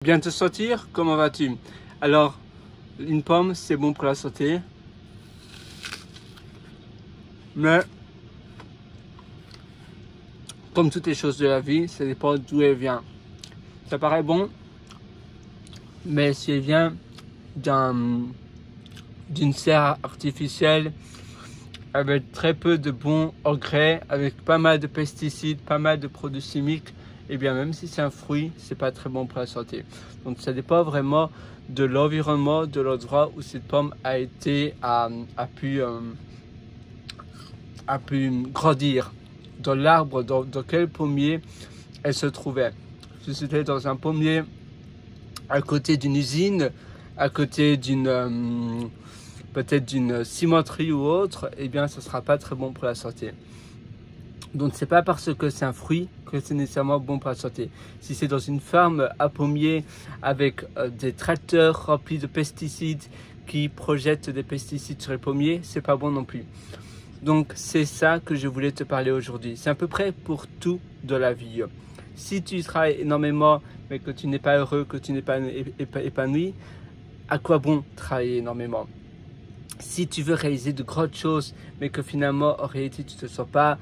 Bien te sentir, comment vas-tu? Alors, une pomme, c'est bon pour la santé. Mais, comme toutes les choses de la vie, ça dépend d'où elle vient. Ça paraît bon, mais si elle vient d'une serre artificielle, avec très peu de bons engrais, avec pas mal de pesticides, pas mal de produits chimiques, et bien même si c'est un fruit, c'est pas très bon pour la santé. Donc ça dépend vraiment de l'environnement, de l'endroit où cette pomme a pu grandir, dans l'arbre, dans quel pommier elle se trouvait. Si c'était dans un pommier à côté d'une usine, à côté peut-être d'une cimenterie ou autre, eh bien ce sera pas très bon pour la santé. Donc c'est pas parce que c'est un fruit que c'est nécessairement bon pour la santé. Si c'est dans une ferme à pommiers avec des tracteurs remplis de pesticides qui projettent des pesticides sur les pommiers, c'est pas bon non plus. Donc c'est ça que je voulais te parler aujourd'hui. C'est à peu près pour tout de la vie. Si tu travailles énormément mais que tu n'es pas heureux, que tu n'es pas épanoui, à quoi bon travailler énormément? Si tu veux réaliser de grandes choses mais que finalement en réalité tu te sens pas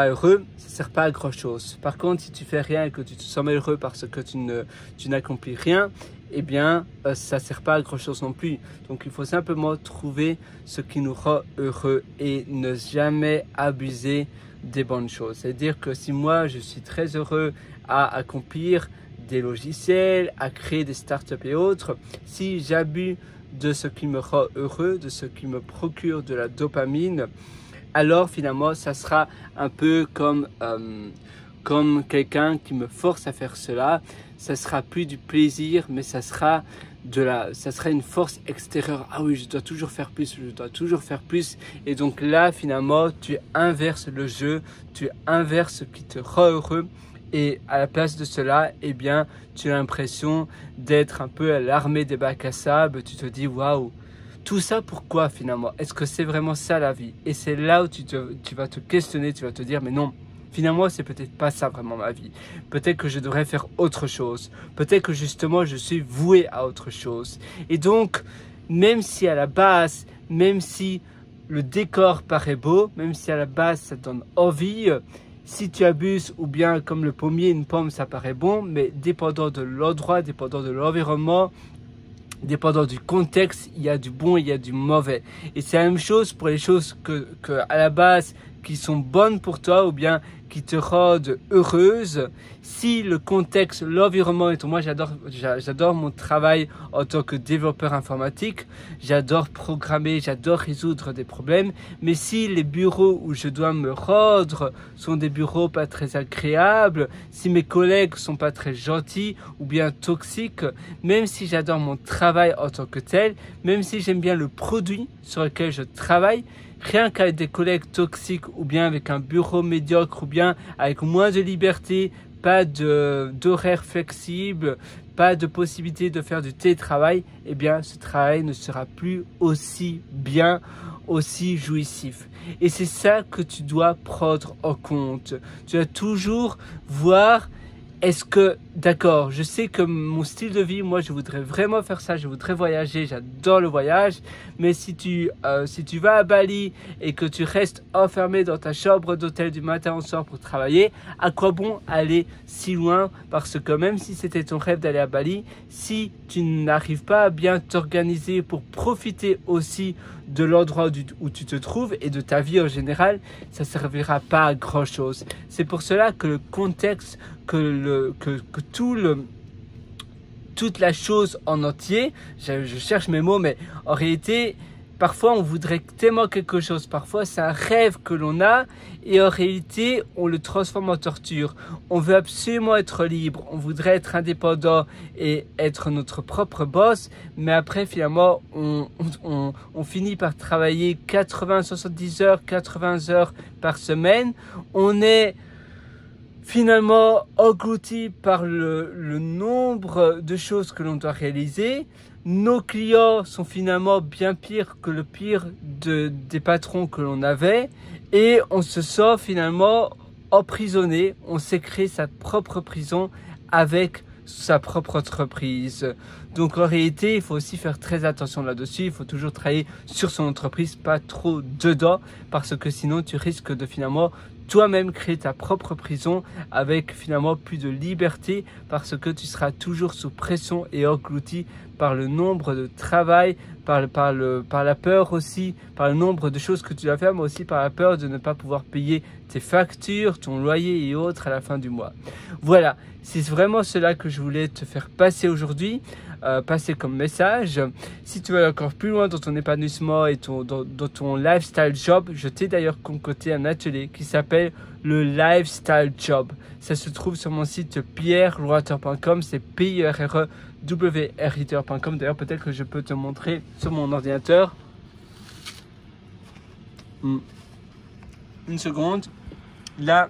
heureux, ça ne sert pas à grand chose. Par contre, si tu fais rien et que tu te sens malheureux parce que tu n'accomplis rien, eh bien, ça ne sert pas à grand chose non plus. Donc, il faut simplement trouver ce qui nous rend heureux et ne jamais abuser des bonnes choses. C'est-à-dire que si moi, je suis très heureux à accomplir des logiciels, à créer des startups et autres, si j'abuse de ce qui me rend heureux, de ce qui me procure de la dopamine, alors finalement, ça sera un peu comme quelqu'un qui me force à faire cela. Ça sera plus du plaisir, mais ça sera une force extérieure. Ah oui, je dois toujours faire plus, je dois toujours faire plus. Et donc là, finalement, tu inverses le jeu, tu inverses ce qui te rend heureux. Et à la place de cela, eh bien, tu as l'impression d'être un peu à l'armée des bacs à sable. Tu te dis, waouh! Tout ça pourquoi finalement? Est-ce que c'est vraiment ça la vie? Et c'est là où tu vas te questionner, tu vas te dire mais non, finalement c'est peut-être pas ça vraiment ma vie. Peut-être que je devrais faire autre chose. Peut-être que justement je suis voué à autre chose. Et donc, même si à la base, même si le décor paraît beau, même si à la base ça donne envie, si tu abuses ou bien comme le pommier, une pomme ça paraît bon, mais dépendant de l'endroit, dépendant de l'environnement, dépendant du contexte, il y a du bon, il y a du mauvais. Et c'est la même chose pour les choses que à la base qui sont bonnes pour toi ou bien qui te rendent heureuse. Si le contexte, l'environnement et tout, moi j'adore mon travail en tant que développeur informatique, j'adore programmer, j'adore résoudre des problèmes, mais si les bureaux où je dois me rendre sont des bureaux pas très agréables, si mes collègues sont pas très gentils ou bien toxiques, même si j'adore mon travail en tant que tel, même si j'aime bien le produit sur lequel je travaille, rien qu'avec des collègues toxiques ou bien avec un bureau médiocre ou bien avec moins de liberté, pas d'horaire flexible, pas de possibilité de faire du télétravail, eh bien ce travail ne sera plus aussi bien, aussi jouissif. Et c'est ça que tu dois prendre en compte. Tu dois toujours voir, est-ce que, d'accord, je sais que mon style de vie, moi je voudrais vraiment faire ça, je voudrais voyager, j'adore le voyage, mais si tu vas à Bali et que tu restes enfermé dans ta chambre d'hôtel du matin au soir pour travailler, à quoi bon aller si loin? Parce que même si c'était ton rêve d'aller à Bali, si tu n'arrives pas à bien t'organiser pour profiter aussi de l'endroit où tu te trouves et de ta vie en général, ça ne servira pas à grand chose. C'est pour cela que le contexte, toute la chose en entier, je cherche mes mots, mais en réalité, parfois on voudrait tellement quelque chose, parfois c'est un rêve que l'on a et en réalité on le transforme en torture. On veut absolument être libre, on voudrait être indépendant et être notre propre boss, mais après finalement on finit par travailler 80-70 heures, 80 heures par semaine. On est finalement englouti par le nombre de choses que l'on doit réaliser. Nos clients sont finalement bien pires que le pire des patrons que l'on avait et on se sent finalement emprisonné. On s'est créé sa propre prison avec sa propre entreprise. Donc en réalité, il faut aussi faire très attention là-dessus. Il faut toujours travailler sur son entreprise, pas trop dedans, parce que sinon tu risques de finalement toi-même créer ta propre prison avec finalement plus de liberté, parce que tu seras toujours sous pression et englouti par le nombre de travail, par la peur aussi, par le nombre de choses que tu dois faire, mais aussi par la peur de ne pas pouvoir payer tes factures, ton loyer et autres à la fin du mois. Voilà, c'est vraiment cela que je voulais te faire passer aujourd'hui, passer comme message. Si tu veux aller encore plus loin dans ton épanouissement et dans ton lifestyle job, je t'ai d'ailleurs concocté un atelier qui s'appelle le Lifestyle Job. Ça se trouve sur mon site pierrelwater.com, c'est pierrewriter.com. D'ailleurs, peut-être que je peux te montrer sur mon ordinateur. Une seconde. Là,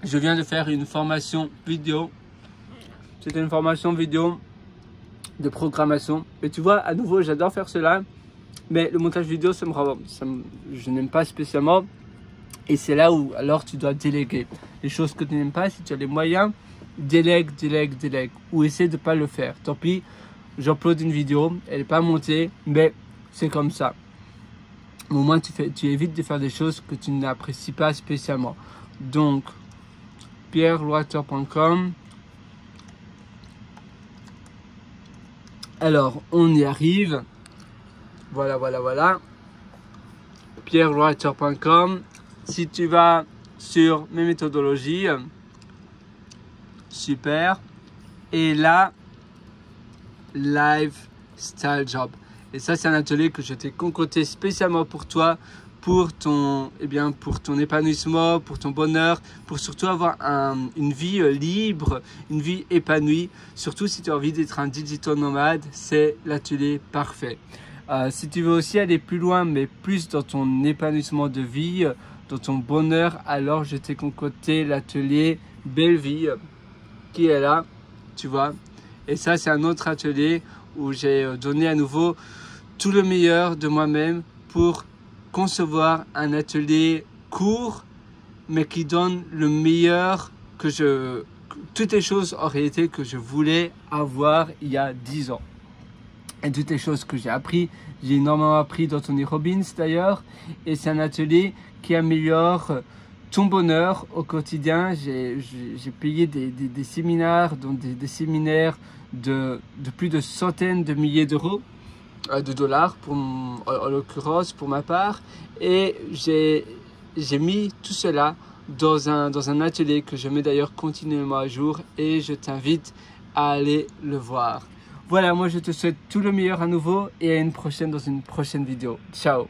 je viens de faire une formation vidéo. C'était une formation vidéo de programmation. Et tu vois, à nouveau, j'adore faire cela. Mais le montage vidéo, je n'aime pas spécialement. Et c'est là où alors tu dois déléguer. Les choses que tu n'aimes pas, si tu as les moyens, délègue. Ou essaie de ne pas le faire. Tant pis, j'upload une vidéo, elle n'est pas montée, mais c'est comme ça. Au moins, tu évites de faire des choses que tu n'apprécies pas spécialement. Donc, pierrelwater.com. Alors, on y arrive. Voilà. pierrelwater.com. Si tu vas sur mes méthodologies, super. Et là, Lifestyle Job. Et ça, c'est un atelier que je t'ai concocté spécialement pour toi, pour ton épanouissement, pour ton bonheur, pour surtout avoir une vie libre, une vie épanouie. Surtout si tu as envie d'être un digital nomade, c'est l'atelier parfait. Si tu veux aussi aller plus loin, mais plus dans ton épanouissement de vie, dans ton bonheur, alors je t'ai concocté l'atelier Belle Vie qui est là, tu vois. Et ça, c'est un autre atelier où j'ai donné à nouveau tout le meilleur de moi-même pour concevoir un atelier court, mais qui donne le meilleur toutes les choses en réalité que je voulais avoir il y a 10 ans. Et toutes les choses que j'ai appris, j'ai énormément appris dans Tony Robbins d'ailleurs. Et c'est un atelier qui améliore ton bonheur au quotidien. J'ai payé des séminaires, donc des séminaires de plus de centaines de milliers d'euros, de dollars en l'occurrence pour ma part. Et j'ai mis tout cela dans un atelier que je mets d'ailleurs continuellement à jour et je t'invite à aller le voir. Voilà, moi je te souhaite tout le meilleur à nouveau et à une prochaine dans une prochaine vidéo. Ciao!